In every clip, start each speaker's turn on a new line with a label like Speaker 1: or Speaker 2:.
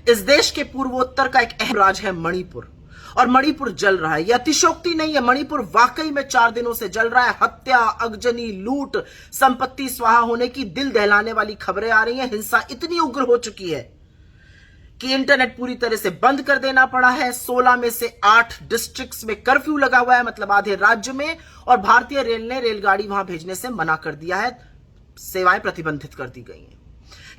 Speaker 1: इस देश के पूर्वोत्तर का एक अहम राज्य है मणिपुर, और मणिपुर जल रहा है। यह अतिशयोक्ति नहीं है, मणिपुर वाकई में 4 दिनों से जल रहा है। हत्या, अगजनी, लूट, संपत्ति स्वाहा होने की दिल दहलाने वाली खबरें आ रही हैं। हिंसा इतनी उग्र हो चुकी है कि इंटरनेट पूरी तरह से बंद कर देना पड़ा है। 16 में से 8 डिस्ट्रिक्ट्स में कर्फ्यू लगा हुआ है, मतलब आधे राज्य में, और भारतीय रेल ने रेलगाड़ी वहां भेजने से मना कर दिया है, सेवाएं प्रतिबंधित कर दी गई हैं।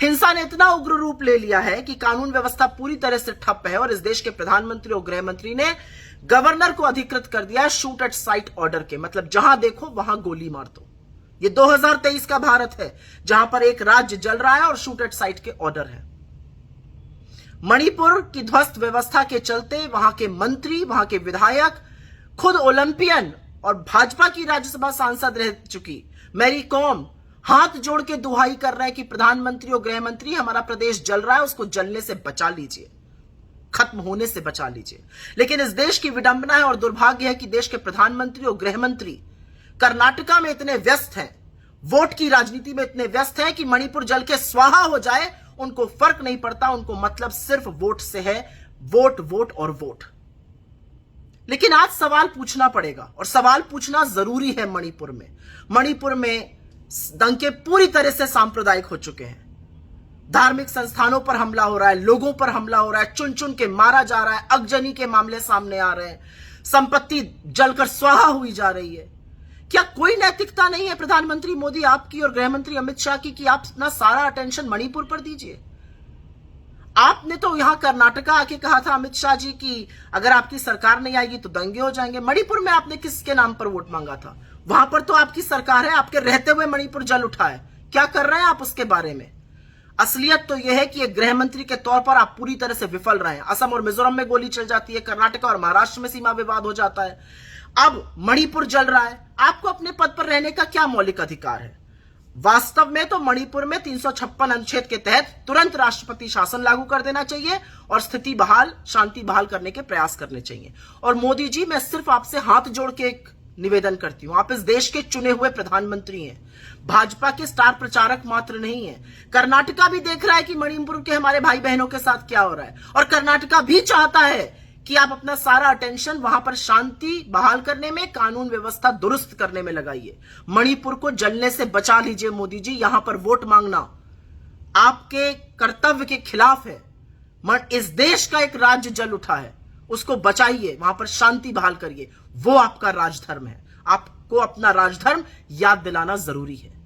Speaker 1: हिंसा ने इतना उग्र रूप ले लिया है कि कानून व्यवस्था पूरी तरह से ठप है, और इस देश के प्रधानमंत्री और गृह मंत्री ने गवर्नर को अधिकृत कर दिया है शूट एट साइट ऑर्डर के, मतलब जहां देखो वहां गोली मार दो। ये 2023 का भारत है जहां पर एक राज्य जल रहा है और शूट एट साइट के ऑर्डर है। मणिपुर की ध्वस्त व्यवस्था के चलते वहां के मंत्री, वहां के विधायक, खुद ओलंपियन और भाजपा की राज्यसभा सांसद रह चुकी मैरी कॉम हाथ जोड़ के दुहाई कर रहे हैं कि प्रधानमंत्री और गृह मंत्री, हमारा प्रदेश जल रहा है, उसको जलने से बचा लीजिए, खत्म होने से बचा लीजिए। लेकिन इस देश की विडंबना है और दुर्भाग्य है कि देश के प्रधानमंत्री और गृह मंत्री कर्नाटका में इतने व्यस्त हैं, वोट की राजनीति में इतने व्यस्त हैं कि मणिपुर जल के स्वाहा हो जाए उनको फर्क नहीं पड़ता। उनको मतलब सिर्फ वोट से है, वोट वोट और वोट। लेकिन आज सवाल पूछना पड़ेगा, और सवाल पूछना जरूरी है। मणिपुर में दंगे पूरी तरह से सांप्रदायिक हो चुके हैं। धार्मिक संस्थानों पर हमला हो रहा है, लोगों पर हमला हो रहा है, चुन चुन के मारा जा रहा है, अगजनी के मामले सामने आ रहे हैं, संपत्ति जलकर स्वाहा हुई जा रही है। क्या कोई नैतिकता नहीं है प्रधानमंत्री मोदी आपकी और गृह मंत्री अमित शाह की कि आप अपना सारा अटेंशन मणिपुर पर दीजिए? आपने तो यहां कर्नाटका आके कहा था अमित शाह जी की अगर आपकी सरकार नहीं आएगी तो दंगे हो जाएंगे। मणिपुर में आपने किसके नाम पर वोट मांगा था? वहां पर तो आपकी सरकार है, आपके रहते हुए मणिपुर जल उठा है। क्या कर रहे हैं आप उसके बारे में? असलियत तो यह है कि एक गृह मंत्री के तौर पर आप पूरी तरह से विफल रहे हैं। असम और मिजोरम में गोली चल जाती है, कर्नाटका और महाराष्ट्र में सीमा विवाद हो जाता है, अब मणिपुर जल रहा है। आपको अपने पद पर रहने का क्या मौलिक अधिकार है? वास्तव में तो मणिपुर में 356 अनुच्छेद के तहत तुरंत राष्ट्रपति शासन लागू कर देना चाहिए और स्थिति बहाल, शांति बहाल करने के प्रयास करने चाहिए। और मोदी जी, मैं सिर्फ आपसे हाथ जोड़ के एक निवेदन करती हूं, आप इस देश के चुने हुए प्रधानमंत्री हैं, भाजपा के स्टार प्रचारक मात्र नहीं है। कर्नाटका भी देख रहा है कि मणिपुर के हमारे भाई बहनों के साथ क्या हो रहा है, और कर्नाटका भी चाहता है कि आप अपना सारा अटेंशन वहां पर शांति बहाल करने में, कानून व्यवस्था दुरुस्त करने में लगाइए। मणिपुर को जलने से बचा लीजिए मोदी जी। यहां पर वोट मांगना आपके कर्तव्य के खिलाफ है। इस देश का एक राज्य जल उठा है, उसको बचाइए, वहां पर शांति बहाल करिए, वो आपका राजधर्म है। आपको अपना राजधर्म याद दिलाना जरूरी है।